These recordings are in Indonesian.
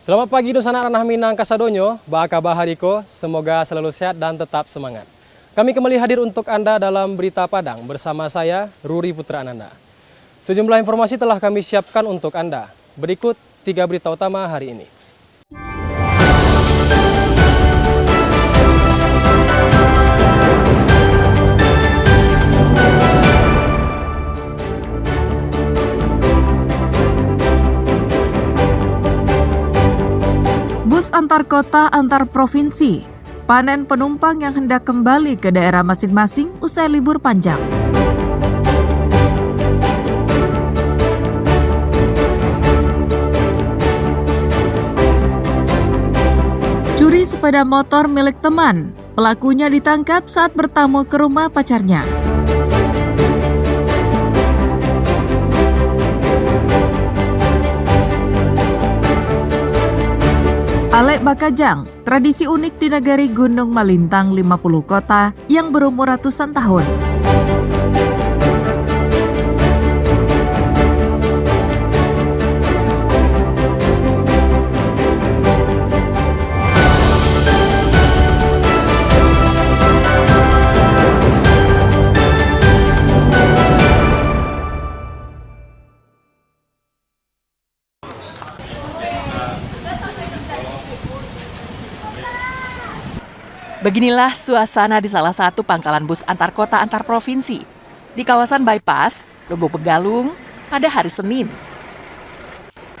Selamat pagi Dusana Ranah Minang Kasadonyo, Baka Bahariko, semoga selalu sehat dan tetap semangat. Kami kembali hadir untuk Anda dalam Berita Padang bersama saya, Ruri Putra Ananda. Sejumlah informasi telah kami siapkan untuk Anda. Berikut 3 berita utama hari ini. Bus antar kota antar provinsi, panen penumpang yang hendak kembali ke daerah masing-masing usai libur panjang. Curi sepeda motor milik teman, pelakunya ditangkap saat bertamu ke rumah pacarnya. Alek Bakajang, tradisi unik di negeri Gunung Malintang 50 kota yang berumur ratusan tahun. Beginilah suasana di salah satu pangkalan bus antar kota antar provinsi di kawasan Bypass, Lubuk Begalung pada hari Senin.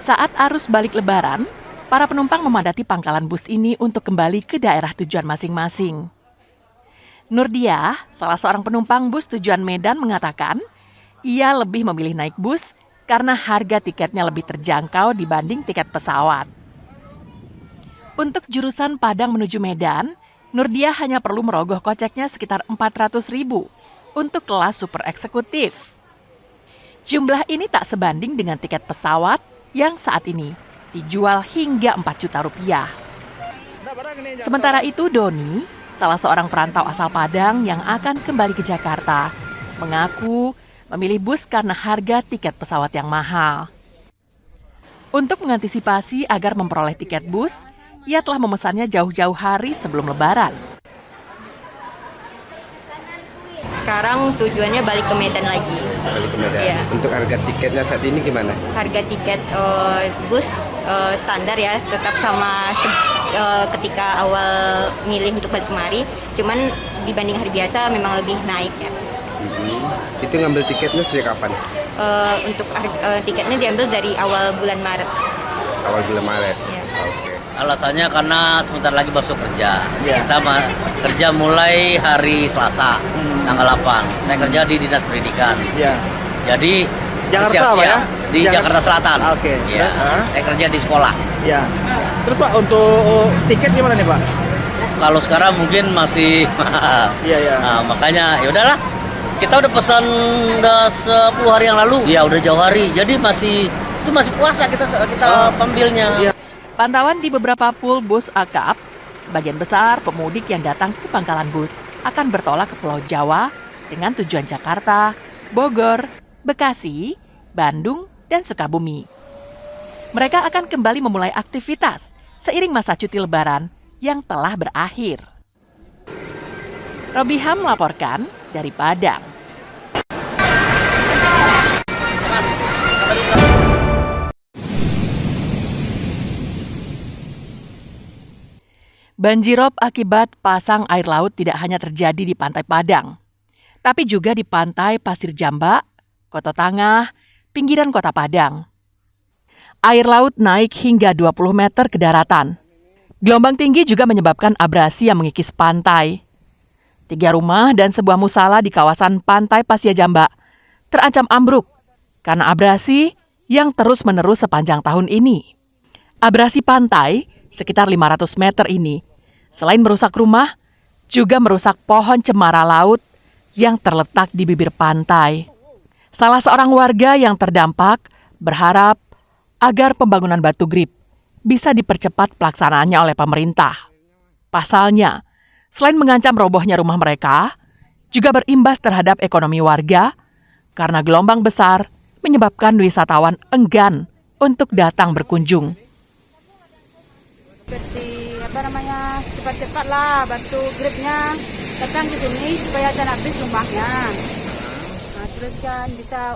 Saat arus balik Lebaran, para penumpang memadati pangkalan bus ini untuk kembali ke daerah tujuan masing-masing. Nurdiah, salah seorang penumpang bus tujuan Medan mengatakan, ia lebih memilih naik bus karena harga tiketnya lebih terjangkau dibanding tiket pesawat. Untuk jurusan Padang menuju Medan, Nurdiah hanya perlu merogoh koceknya sekitar 400.000 untuk kelas super eksekutif. Jumlah ini tak sebanding dengan tiket pesawat yang saat ini dijual hingga 4 juta rupiah. Sementara itu Doni, salah seorang perantau asal Padang yang akan kembali ke Jakarta, mengaku memilih bus karena harga tiket pesawat yang mahal. Untuk mengantisipasi agar memperoleh tiket bus, ia telah memesannya jauh-jauh hari sebelum Lebaran. Sekarang tujuannya balik ke Medan lagi. Balik ke Medan. Iya. Untuk harga tiketnya saat ini gimana? Harga tiket bus standar ya, tetap sama ketika awal milih untuk balik kemari. Cuman dibanding hari biasa memang lebih naik ya. Itu ngambil tiketnya sejak kapan? Untuk tiketnya diambil dari awal bulan Maret. Awal bulan Maret. Ya. Oke. Alasannya karena sebentar lagi masuk kerja. Ya. Kita kerja mulai hari Selasa, tanggal 8. Saya kerja di Dinas Pendidikan. Ya. Jadi Jakarta, siap-siap Pak, ya? di Jakarta Selatan. Oke. Ya. Saya kerja di sekolah. Ya. Terus Pak, untuk tiket gimana nih Pak? Kalau sekarang mungkin masih mahal. Iya, iya. Nah, makanya ya udahlah. Kita udah pesan udah 10 hari yang lalu. Ya udah jauh hari. Jadi masih puasa kita ambilnya. Ya. Pantauan di beberapa pool bus akap, sebagian besar pemudik yang datang ke pangkalan bus akan bertolak ke Pulau Jawa dengan tujuan Jakarta, Bogor, Bekasi, Bandung, dan Sukabumi. Mereka akan kembali memulai aktivitas seiring masa cuti Lebaran yang telah berakhir. Robiham melaporkan dari Padang. Banjirop akibat pasang air laut tidak hanya terjadi di Pantai Padang, tapi juga di Pantai Pasir Jambak, Koto Tangah, pinggiran Kota Padang. Air laut naik hingga 20 meter ke daratan. Gelombang tinggi juga menyebabkan abrasi yang mengikis pantai. 3 rumah dan sebuah musala di kawasan Pantai Pasir Jambak terancam ambruk karena abrasi yang terus-menerus sepanjang tahun ini. Abrasi pantai sekitar 500 meter ini, selain merusak rumah, juga merusak pohon cemara laut yang terletak di bibir pantai. Salah seorang warga yang terdampak berharap agar pembangunan Batu Grip bisa dipercepat pelaksanaannya oleh pemerintah. Pasalnya, selain mengancam robohnya rumah mereka, juga berimbas terhadap ekonomi warga karena gelombang besar menyebabkan wisatawan enggan untuk datang berkunjung. Seperti cepat-cepat lah bantu Grabnya datang ke sini supaya jangan habis rumahnya. Nah, terus kan bisa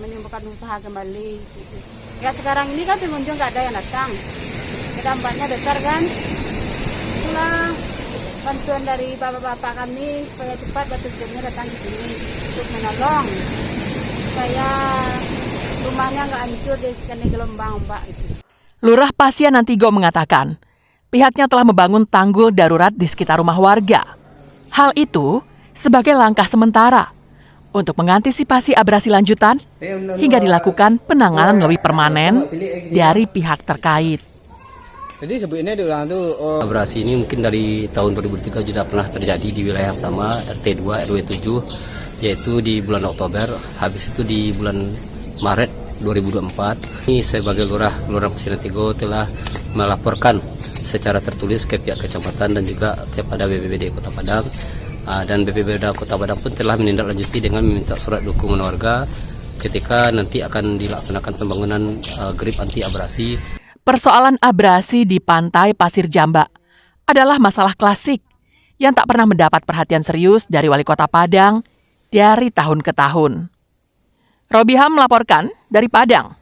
menimbulkan usaha kembali. Gitu. Ya sekarang ini kan pengunjung nggak ada yang datang. Dampaknya besar kan. Itulah bantuan dari bapak-bapak kami supaya cepat batu Grabnya datang ke sini untuk menolong supaya rumahnya nggak hancur karena gelombang ombak. Gitu. Lurah Pasian Nantigo mengatakan, pihaknya telah membangun tanggul darurat di sekitar rumah warga. Hal itu sebagai langkah sementara untuk mengantisipasi abrasi lanjutan hingga dilakukan penanganan lebih permanen dari pihak terkait. Jadi sebelumnya diulang tuh Abrasi ini mungkin dari tahun 2003 sudah pernah terjadi di wilayah yang sama, RT 2 RW 7, yaitu di bulan Oktober, habis itu di bulan Maret 2024. Ini sebagai Kelurahan Pasian Nantigo telah melaporkan secara tertulis ke pihak kecamatan dan juga kepada BPBD Kota Padang. Dan BPBD Kota Padang pun telah menindaklanjuti dengan meminta surat dukungan warga ketika nanti akan dilaksanakan pembangunan grip anti abrasi. Persoalan abrasi di pantai Pasir Jamba adalah masalah klasik yang tak pernah mendapat perhatian serius dari Wali Kota Padang dari tahun ke tahun. Robiham melaporkan dari Padang.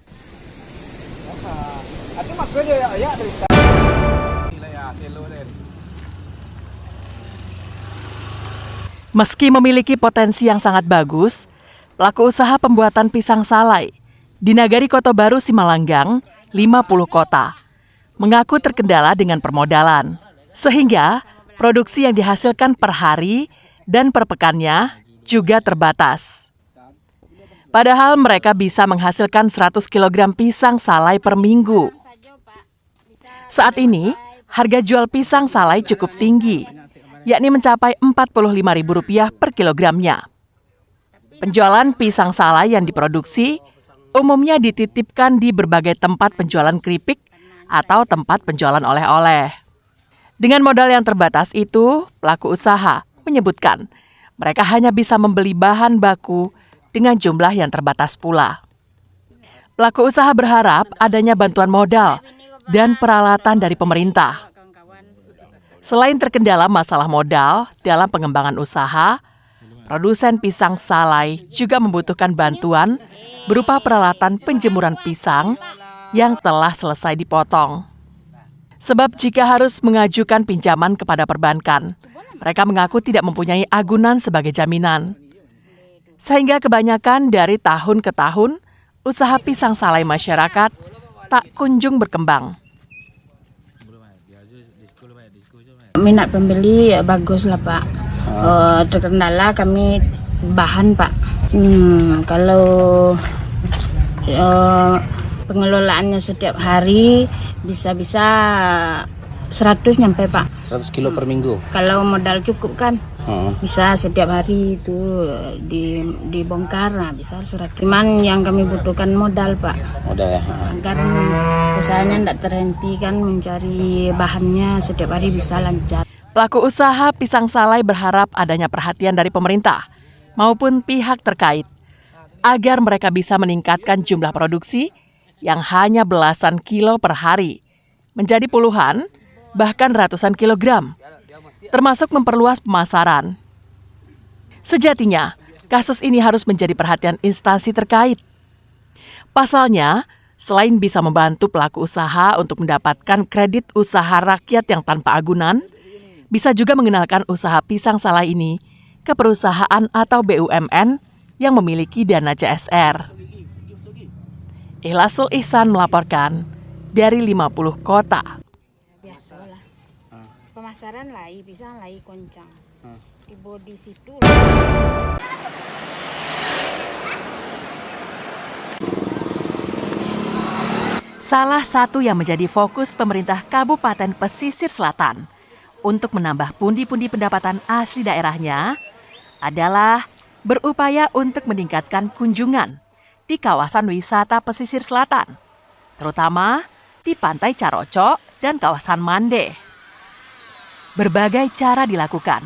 Meski memiliki potensi yang sangat bagus, pelaku usaha pembuatan pisang salai di Nagari Kotobaru Simalanggang, 50 kota, mengaku terkendala dengan permodalan. Sehingga produksi yang dihasilkan per hari dan per pekannya juga terbatas. Padahal mereka bisa menghasilkan 100 kg pisang salai per minggu. Saat ini, harga jual pisang salai cukup tinggi, yakni mencapai Rp45.000 per kilogramnya. Penjualan pisang salai yang diproduksi umumnya dititipkan di berbagai tempat penjualan keripik atau tempat penjualan oleh-oleh. Dengan modal yang terbatas itu, pelaku usaha menyebutkan mereka hanya bisa membeli bahan baku dengan jumlah yang terbatas pula. Pelaku usaha berharap adanya bantuan modal dan peralatan dari pemerintah. Selain terkendala masalah modal dalam pengembangan usaha, produsen pisang salai juga membutuhkan bantuan berupa peralatan penjemuran pisang yang telah selesai dipotong. Sebab jika harus mengajukan pinjaman kepada perbankan, mereka mengaku tidak mempunyai agunan sebagai jaminan. Sehingga kebanyakan dari tahun ke tahun, usaha pisang salai masyarakat tak kunjung berkembang. Minat pembeli bagus lah Pak. Terkendala kami bahan Pak. Kalau pengelolaannya setiap hari bisa 100 nyampe Pak. 100 kilo per minggu. Kalau modal cukup kan bisa setiap hari itu dibongkar, nah bisa 100. Cuman yang kami butuhkan modal Pak. Modal ya. Agar usahanya tidak terhenti kan, mencari bahannya setiap hari bisa lancar. Pelaku usaha pisang salai berharap adanya perhatian dari pemerintah maupun pihak terkait agar mereka bisa meningkatkan jumlah produksi yang hanya belasan kilo per hari menjadi puluhan bahkan ratusan kilogram, termasuk memperluas pemasaran. Sejatinya, kasus ini harus menjadi perhatian instansi terkait. Pasalnya, selain bisa membantu pelaku usaha untuk mendapatkan kredit usaha rakyat yang tanpa agunan, bisa juga mengenalkan usaha pisang salai ini ke perusahaan atau BUMN yang memiliki dana CSR. Ikhlasul Ihsan melaporkan dari 50 kota. Biasalah. Pemasaran lai, pisang lai koncang. Di situ. Salah satu yang menjadi fokus pemerintah Kabupaten Pesisir Selatan untuk menambah pundi-pundi pendapatan asli daerahnya adalah berupaya untuk meningkatkan kunjungan di kawasan wisata pesisir selatan, terutama di Pantai Carocok dan kawasan Mande. Berbagai cara dilakukan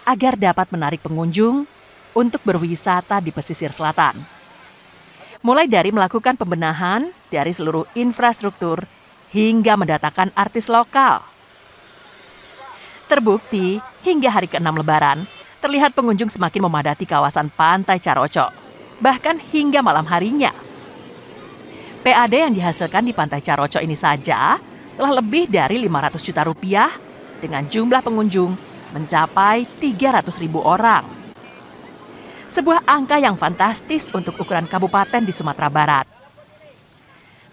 agar dapat menarik pengunjung untuk berwisata di pesisir selatan. Mulai dari melakukan pembenahan dari seluruh infrastruktur hingga mendatangkan artis lokal. Terbukti, hingga hari ke-6 Lebaran, terlihat pengunjung semakin memadati kawasan Pantai Carocok, bahkan hingga malam harinya. PAD yang dihasilkan di Pantai Carocok ini saja telah lebih dari 500 juta rupiah dengan jumlah pengunjung mencapai 300.000 orang. Sebuah angka yang fantastis untuk ukuran kabupaten di Sumatera Barat.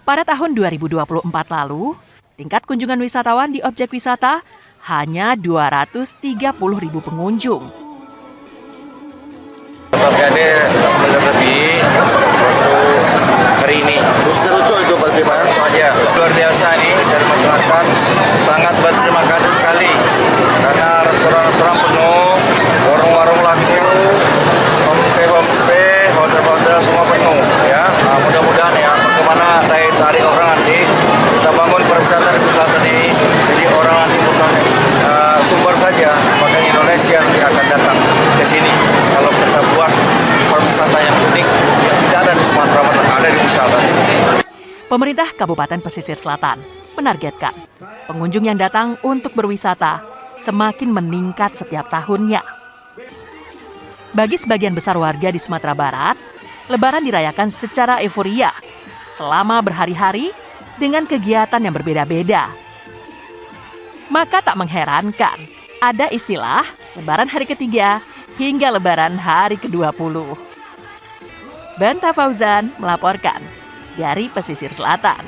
Pada tahun 2024 lalu, tingkat kunjungan wisatawan di objek wisata hanya 230.000 pengunjung. PAD lebih untuk hari ini. Lucu itu berarti Pak? Saja. Luar biasa nih dari masyarakat. Sangat berterima kasih sekali karena restoran-restoran penuh, warung-warung laku, homestay, hotel-hotel semua penuh ya. Nah, mudah-mudahan ya bagaimana daya tarik orang nanti kita bangun pariwisata di selatan ini jadi orang nanti bukan sumber saja bahkan Indonesia nanti akan datang ke sini kalau kita buat pariwisata yang unik yang tidak ada di Sumatera Barat, ada di Selatan. Pemerintah Kabupaten Pesisir Selatan menargetkan pengunjung yang datang untuk berwisata semakin meningkat setiap tahunnya. Bagi sebagian besar warga di Sumatera Barat, Lebaran dirayakan secara euforia selama berhari-hari dengan kegiatan yang berbeda-beda. Maka tak mengherankan, ada istilah Lebaran hari ketiga hingga Lebaran hari ke-20. Banta Fauzan melaporkan dari Pesisir Selatan.